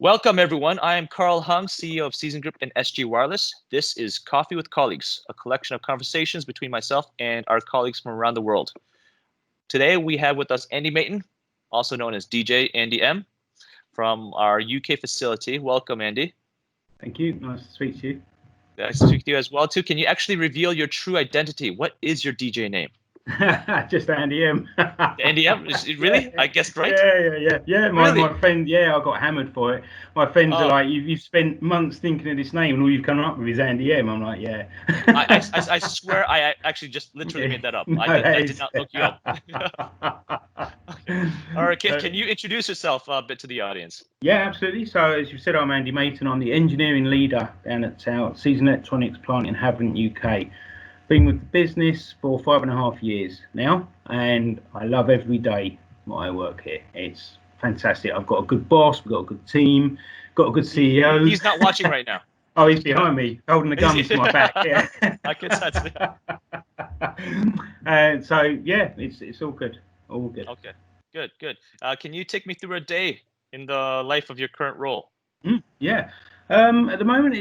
Welcome, everyone. I am Carl Hung, CEO of Season Group and SG Wireless. This is Coffee with Colleagues, a collection of conversations between myself and our colleagues from around the world. Today, we have with us Andy Maton, also known as DJ Andy M, from our UK facility. Welcome, Andy. Thank you. Nice to speak to you. Nice to speak to you as well, too. Can you actually reveal your true identity? What is your DJ name? Just Andy M. Andy M? Really? Yeah. I guessed right? Yeah. My friend, I got hammered for it. My friends are like, you've spent months thinking of this name and all you've come up with is Andy M. I'm like, yeah. I swear I actually just literally made that up. No, I did not look you up. All right, can you introduce yourself a bit to the audience? Yeah, absolutely. So as you said, I'm Andy Maton. I'm the engineering leader down at our Season Electronics plant in Havant, UK. Been with the business for 5.5 years now, and I love every day my work here. It's fantastic. I've got a good boss, we've got a good team, got a good CEO. He's not watching right now. Oh, he's behind me, holding the gun to my back. Yeah. I can sense it. So yeah, it's all good. All good. Okay, good. Can you take me through a day in the life of your current role? Yeah. At the moment,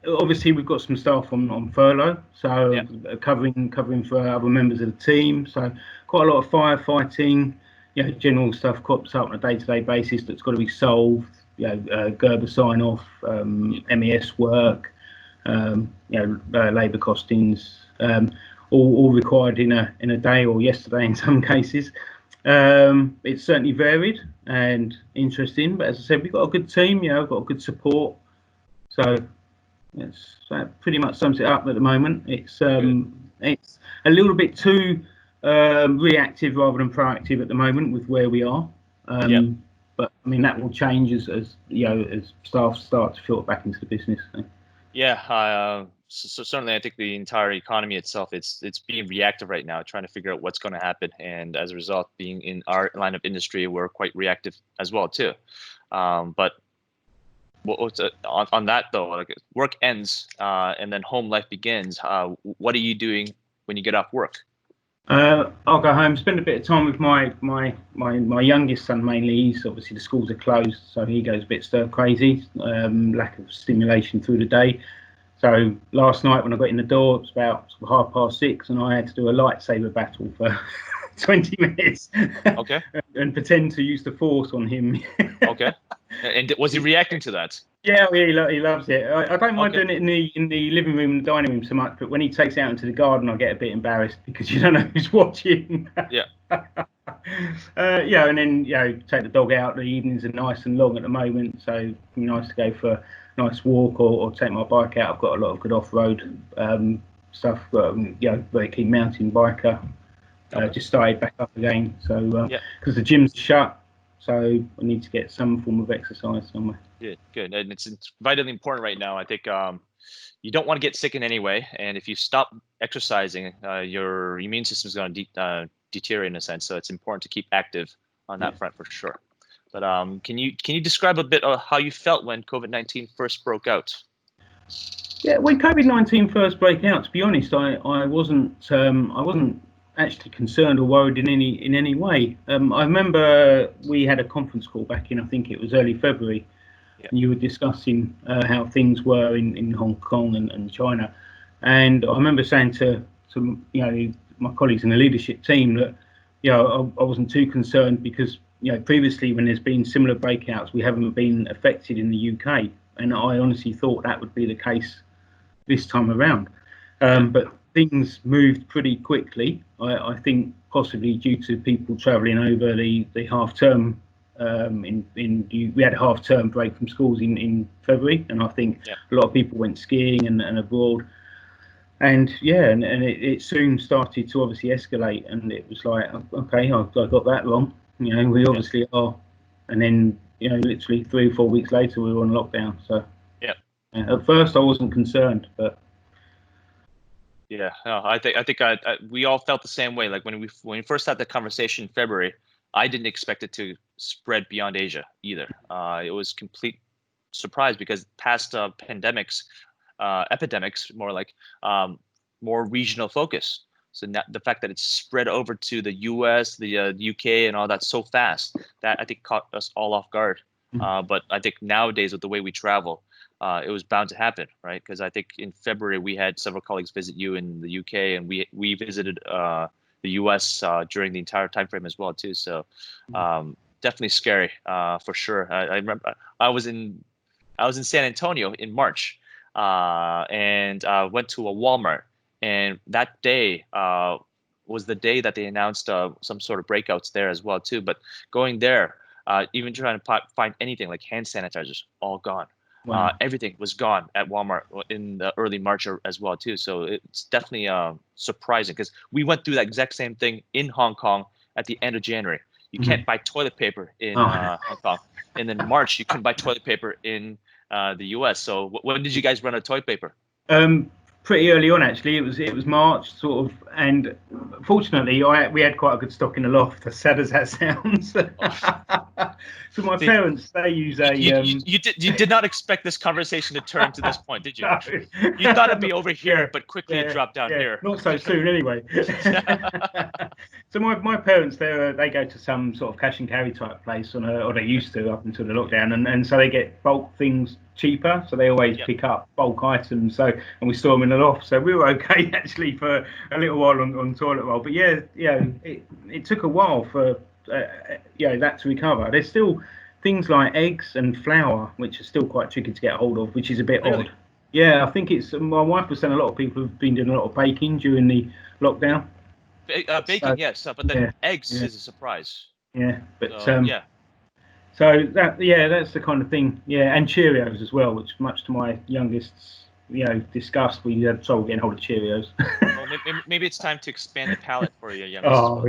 obviously we've got some staff on furlough, so covering for other members of the team. So quite a lot of firefighting, general stuff crops up on a day-to-day basis that's got to be solved. Gerber sign off, MES work, labour costings, all required in a day or yesterday in some cases. It's certainly varied and interesting, but as I said, we've got a good team. We've got good support. So that pretty much sums it up at the moment. It's a little bit too reactive rather than proactive at the moment with where we are. But I mean that will change as staff start to filter back into the business. So. Yeah, so certainly I think the entire economy itself, it's being reactive right now, trying to figure out what's going to happen, and as a result, being in our line of industry, we're quite reactive as well too. But on that though, like work ends and then home life begins. What are you doing when you get off work? I'll go home, spend a bit of time with my youngest son mainly. He's obviously the schools are closed, so he goes a bit stir crazy. Lack of stimulation through the day. So last night when I got in the door, it was about 6:30, and I had to do a lightsaber battle for 20 minutes. Okay. And pretend to use the force on him. Okay. And was he reacting to that? Yeah, he loves it. I don't mind doing it in the living room and dining room so much, but when he takes it out into the garden, I get a bit embarrassed because you don't know who's watching. Yeah. And then take the dog out. The evenings are nice and long at the moment, so it'd be nice to go for a nice walk or take my bike out. I've got a lot of good off-road stuff. Very keen mountain biker. Just started back up again, so because the gym's shut, so I need to get some form of exercise somewhere. Good, and it's vitally important right now. I think you don't want to get sick in any way, and if you stop exercising, your immune system is going to deteriorate in a sense. So it's important to keep active on that front for sure. But can you describe a bit of how you felt when COVID-19 first broke out? Yeah, when COVID-19 first broke out, to be honest, I wasn't actually concerned or worried in any way. I remember we had a conference call back in, I think it was early February, and you were discussing how things were in Hong Kong and China, and I remember saying to my colleagues in the leadership team that I wasn't too concerned because previously when there's been similar breakouts, we haven't been affected in the UK, and I honestly thought that would be the case this time around. But things moved pretty quickly. I think possibly due to people travelling over the half term. We had a half term break from schools in February, and I think a lot of people went skiing and abroad. And it soon started to obviously escalate, and it was like, okay, I got that wrong. We obviously are. And then literally 3 or 4 weeks later, we were on lockdown. So at first I wasn't concerned, but. Yeah, no, I think we all felt the same way. Like when we first had the conversation in February, I didn't expect it to spread beyond Asia either. It was complete surprise because past epidemics, more like more regional focus. So the fact that it's spread over to the US, the UK, and all that so fast, that I think caught us all off guard. But I think nowadays with the way we travel, it was bound to happen, right? Because I think in February we had several colleagues visit you in the UK, and we visited the US during the entire time frame as well too. So definitely scary for sure. I remember I was in San Antonio in March, and went to a Walmart, and that day was the day that they announced some sort of breakouts there as well too. But going there, even trying to find anything like hand sanitizers, all gone. Wow. Everything was gone at Walmart in the early March as well too. So it's definitely surprising, because we went through that exact same thing in Hong Kong at the end of January. You can't buy toilet paper in Hong Kong, and then March you couldn't buy toilet paper in the US. So when did you guys run out of toilet paper? Pretty early on, actually. It was March, sort of, and fortunately, we had quite a good stock in the loft. As sad as that sounds. So my parents, they use a. You did not expect this conversation to turn to this point, did you? No. You thought it'd be over here, but quickly it dropped down here. Not so soon, anyway. So my parents, they go to some sort of cash and carry type place, or they used to up until the lockdown, and so they get bulk things cheaper, so they always pick up bulk items. So, and we store them in the loft, so we were okay actually for a little while on toilet roll. But it took a while for that to recover. There's still things like eggs and flour, which are still quite tricky to get hold of, which is a bit odd. Yeah, I think it's, my wife was saying a lot of people have been doing a lot of baking during the lockdown. Baking, yes, but then eggs is a surprise. Yeah, but So that's the kind of thing. Yeah, and Cheerios as well, which much to my youngest's disgust, we had trouble getting hold of Cheerios. Well, maybe it's time to expand the palette for your youngest. Oh,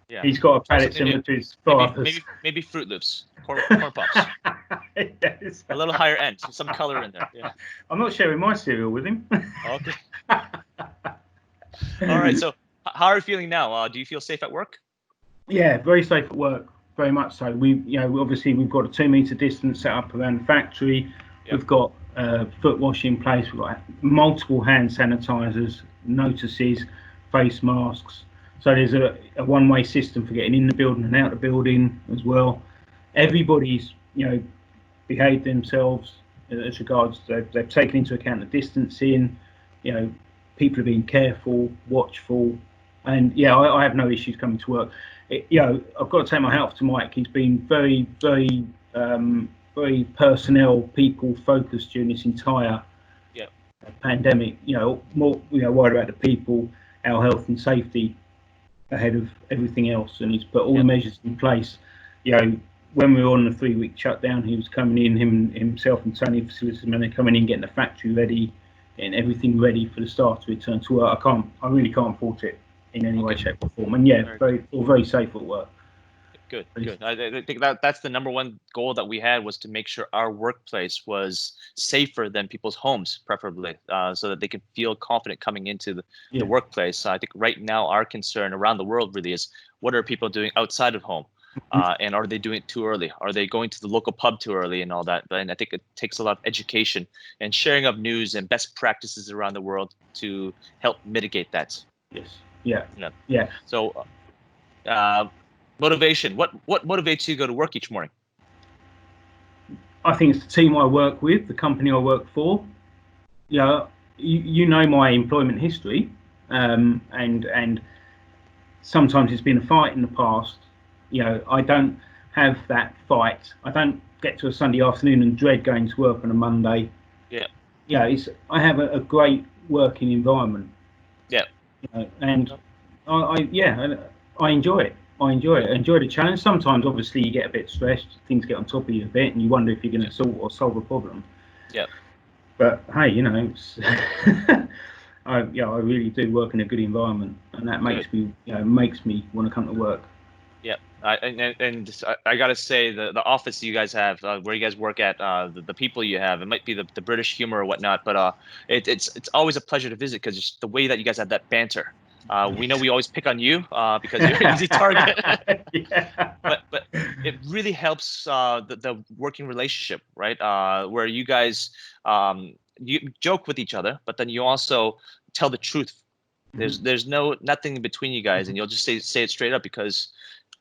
yeah. He's got a palette similar to his father's. Maybe Fruit Loops, corn puffs. Yes. A little higher end, some color in there. Yeah. I'm not sharing my cereal with him. Okay. All right. So, how are you feeling now? Do you feel safe at work? Yeah, very safe at work. Very much so. Obviously we've got a 2 meter distance set up around the factory. Yep. We've got foot wash in place. We've got multiple hand sanitizers, notices, face masks. So there's a one-way system for getting in the building and out the building as well. Everybody's behaved themselves as regards they've taken into account the distancing. People are being careful, watchful, and I have no issues coming to work. I've got to take my hat off to Mike. He's been very, very, very personnel, people focused during this entire pandemic. More worried about the people, our health and safety ahead of everything else, and he's put all the measures in place. When we were on the 3-week shutdown, he was coming in, himself and Tony, facilities manager, coming in, getting the factory ready, getting everything ready for the staff to return to work. I really can't fault it in any way, shape, or form. And very safe at work. Good. I think that's the number one goal that we had, was to make sure our workplace was safer than people's homes, preferably, so that they could feel confident coming into the workplace. I think right now our concern around the world really is, what are people doing outside of home? And are they doing it too early? Are they going to the local pub too early and all that? And I think it takes a lot of education and sharing of news and best practices around the world to help mitigate that. Yes. Yeah. So, motivation. What motivates you to go to work each morning? I think it's the team I work with, the company I work for. You know my employment history, and sometimes it's been a fight in the past. I don't have that fight. I don't get to a Sunday afternoon and dread going to work on a Monday. I have a great working environment. And I enjoy it. I enjoy the challenge. Sometimes, obviously, you get a bit stressed. Things get on top of you a bit, and you wonder if you're going to solve a problem. Yeah. But hey, it's I really do work in a good environment, and that makes me want to come to work. Yeah. I gotta say, the office you guys have, where you guys work at, the people you have, it might be the British humor or whatnot, but it's always a pleasure to visit, because just the way that you guys have that banter. We know we always pick on you because you're an easy target. but it really helps the working relationship, right? Where you guys you joke with each other, but then you also tell the truth. There's nothing in between you guys, and you'll just say it straight up, because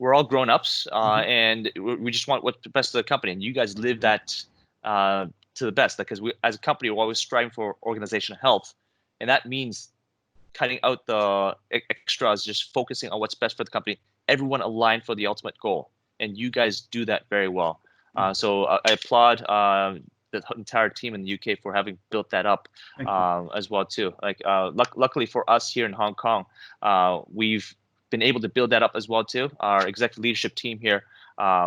we're all grown ups, and we just want what's the best for the company. And you guys live that to the best, because we, as a company, we're always striving for organizational health, and that means cutting out the extras, just focusing on what's best for the company. Everyone aligned for the ultimate goal, and you guys do that very well. So I applaud the entire team in the UK for having built that up as well too. Like luckily for us here in Hong Kong, we've been able to build that up as well too. Our executive leadership team here,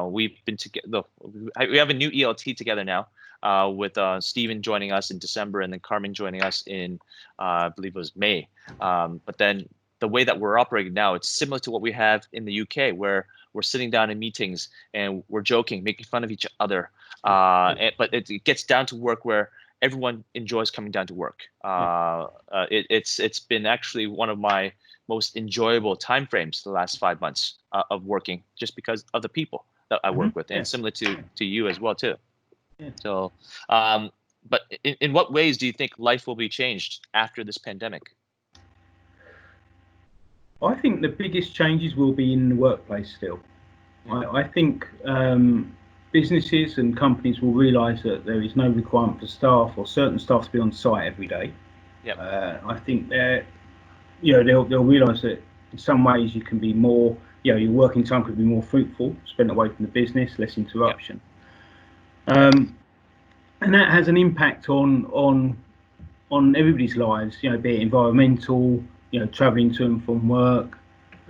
we've been together. We have a new ELT together now, with Stephen joining us in December, and then Carmen joining us in I believe it was May. But then the way that we're operating now, it's similar to what we have in the UK, where we're sitting down in meetings and we're joking, making fun of each other. But it gets down to work where everyone enjoys coming down to work. It's been actually one of my most enjoyable time frames the last 5 months of working, just because of the people that I work with, and similar to you as well too. So, but in what ways do you think life will be changed after this pandemic? I think the biggest changes will be in the workplace still. I think businesses and companies will realise that there is no requirement for staff or certain staff to be on site every day. I think they'll realise that in some ways you can be more, your working time could be more fruitful, spent away from the business, less interruption. And that has an impact on everybody's lives, be it environmental, travelling to and from work,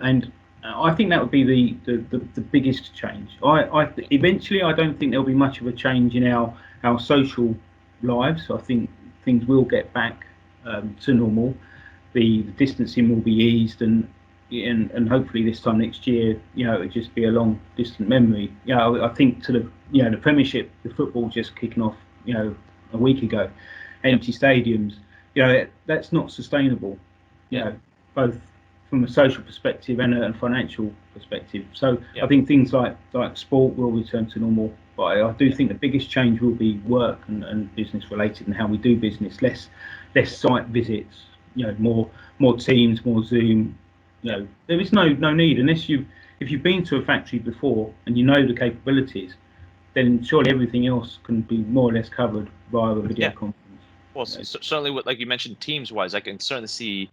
and I think that would be the biggest change. Eventually, I don't think there'll be much of a change in our social lives. I think things will get back to normal. The distancing will be eased, and hopefully this time next year, it'll just be a long distant memory. I think to the Premiership, the football just kicking off, a week ago, empty stadiums. That's not sustainable. Both from a social perspective and a financial perspective. So I think things like sport will return to normal, but I do think the biggest change will be work and business related, and how we do business. Less site visits, more Teams, more Zoom. There is no need, unless if you've been to a factory before and you know the capabilities, then surely everything else can be more or less covered via a video conference. Well, certainly, like you mentioned, Teams wise, I can certainly see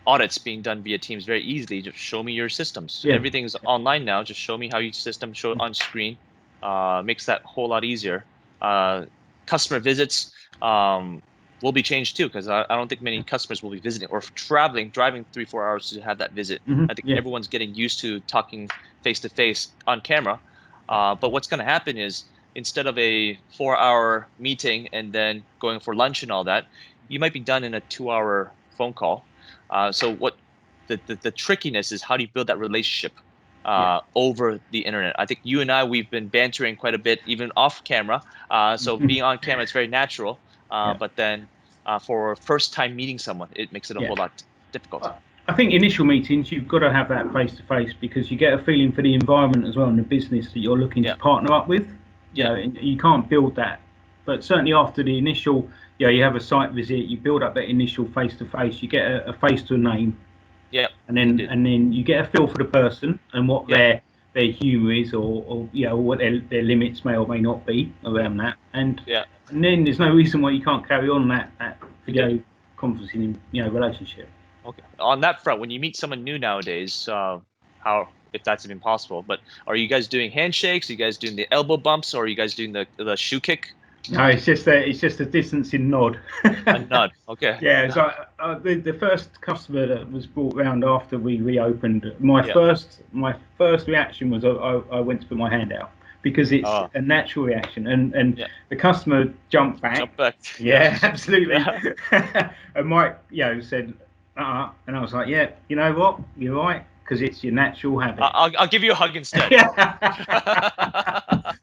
audits being done via Teams very easily. Just show me your systems. Everything is online now. Just show me how your system, show it on screen. Makes that a whole lot easier. Customer visits will be changed too, because I don't think many customers will be visiting or driving 3-4 hours to have that visit. I think everyone's getting used to talking face to face on camera. But what's going to happen is, instead of a 4-hour meeting and then going for lunch and all that, you might be done in a 2-hour phone call. So what the trickiness is, how do you build that relationship over the internet? I think you and I, we've been bantering quite a bit, even off camera. So being on camera, it's very natural. But then for first time meeting someone, it makes it a whole lot difficult. I think initial meetings, you've got to have that face to face, because you get a feeling for the environment as well, and the business that you're looking to partner up with. You can't build that, but certainly after the initial, you have a site visit, you build up that initial face to face, you get a face to a name, and then you get a feel for the person and what their humour is, or what their limits may or may not be around that, and then there's no reason why you can't carry on that video conferencing relationship. Okay. On that front, when you meet someone new nowadays, how, if that's even possible, but are you guys doing handshakes? Are you guys doing the elbow bumps, or are you guys doing the shoe kick? No, it's just a distancing nod. A nod. Okay. Yeah. So the first customer that was brought round after we reopened, my first reaction was I went to put my hand out, because it's a natural reaction, and the customer jumped back. Yeah, absolutely. And Mike, said, and I was like, you know what, you're right, because it's your natural habit. I'll give you a hug instead.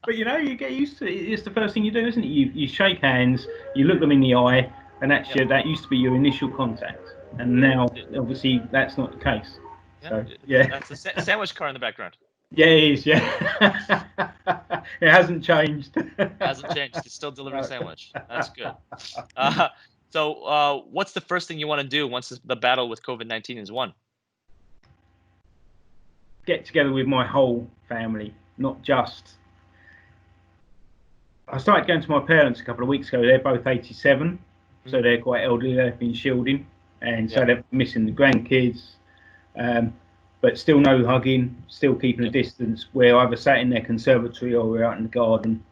But you get used to it. It's the first thing you do, isn't it? You shake hands, you look them in the eye, and that used to be your initial contact, and now obviously that's not the case. So that's a sandwich car in the background. Yeah, it is. Yeah. It hasn't changed. Hasn't changed. It's still delivering sandwich. That's good. So what's the first thing you want to do once the battle with COVID-19 is won? get together with my whole family, not just. I started going to my parents a couple of weeks ago. They're both 87, so they're quite elderly. They've been shielding, and so they're missing the grandkids. But still no hugging, still keeping a distance. We're either sat in their conservatory or we're out in the garden.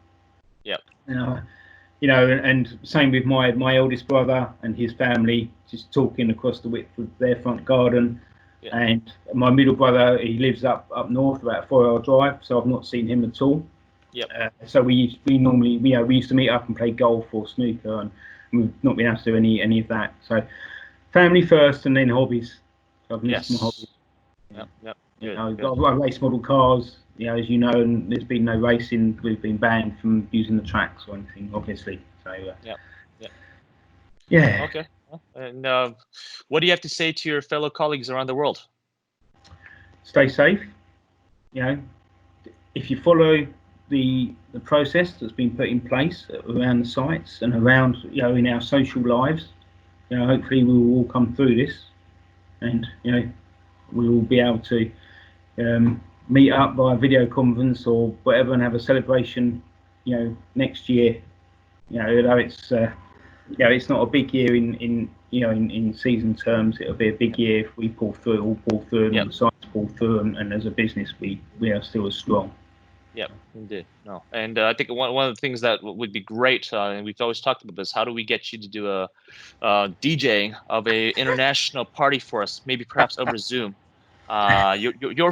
You know, and same with my eldest brother and his family, just talking across the width of their front garden. And my middle brother, he lives up north, about a 4-hour drive, so I've not seen him at all. So we normally, we used to meet up and play golf or snooker, and we've not been able to do any of that. So family first, and then hobbies. So I've missed my hobbies. You know, I race model cars, you know, as you know, and there's been no racing. We've been banned from using the tracks or anything, obviously. So Okay. And what do you have to say to your fellow colleagues around the world? Stay safe. You know, if you follow the process that's been put in place around the sites and around, you know, in our social lives, you know, hopefully we will all come through this, and you know, we will be able to meet up by video conference or whatever and have a celebration, you know, next year. You know, though it's you know, it's not a big year in season terms. It'll be a big year if we pull through, and the sites pull through, and as a business we are still as strong. Yep, indeed. No, and I think one of the things that would be great, and we've always talked about this, how do we get you to do a DJing of a international party for us, maybe perhaps over Zoom? Your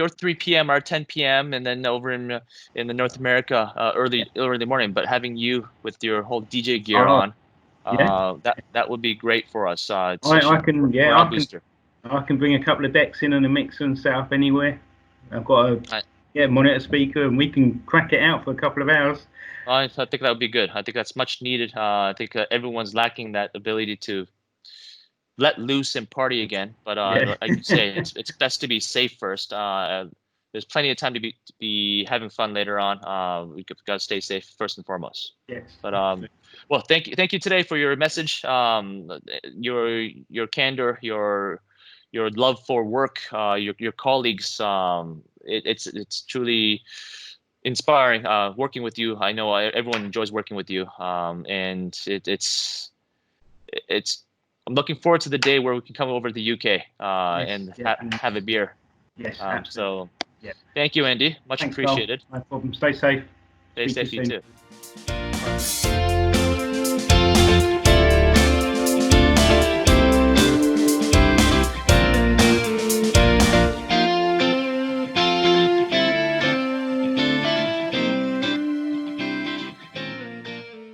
3 p.m. or 10 p.m. and then over in the North America early in the morning, but having you with your whole DJ gear on, that would be great for us. I can bring a couple of decks in and a mixer and set up anywhere. I've got a monitor speaker, and we can crack it out for a couple of hours. I think that would be good. I think that's much needed. I think everyone's lacking that ability to let loose and party again. But like you say, it's best to be safe first. There's plenty of time to be having fun later on. We got to stay safe first and foremost. Yes. But well, thank you today for your message, your candor, your love for work, your colleagues. It's truly inspiring working with you. I know everyone enjoys working with you, and it's. I'm looking forward to the day where we can come over to the UK and have a beer. Yes. So, thank you, Andy. Much appreciated. No problem. Stay safe. Stay safe, you too.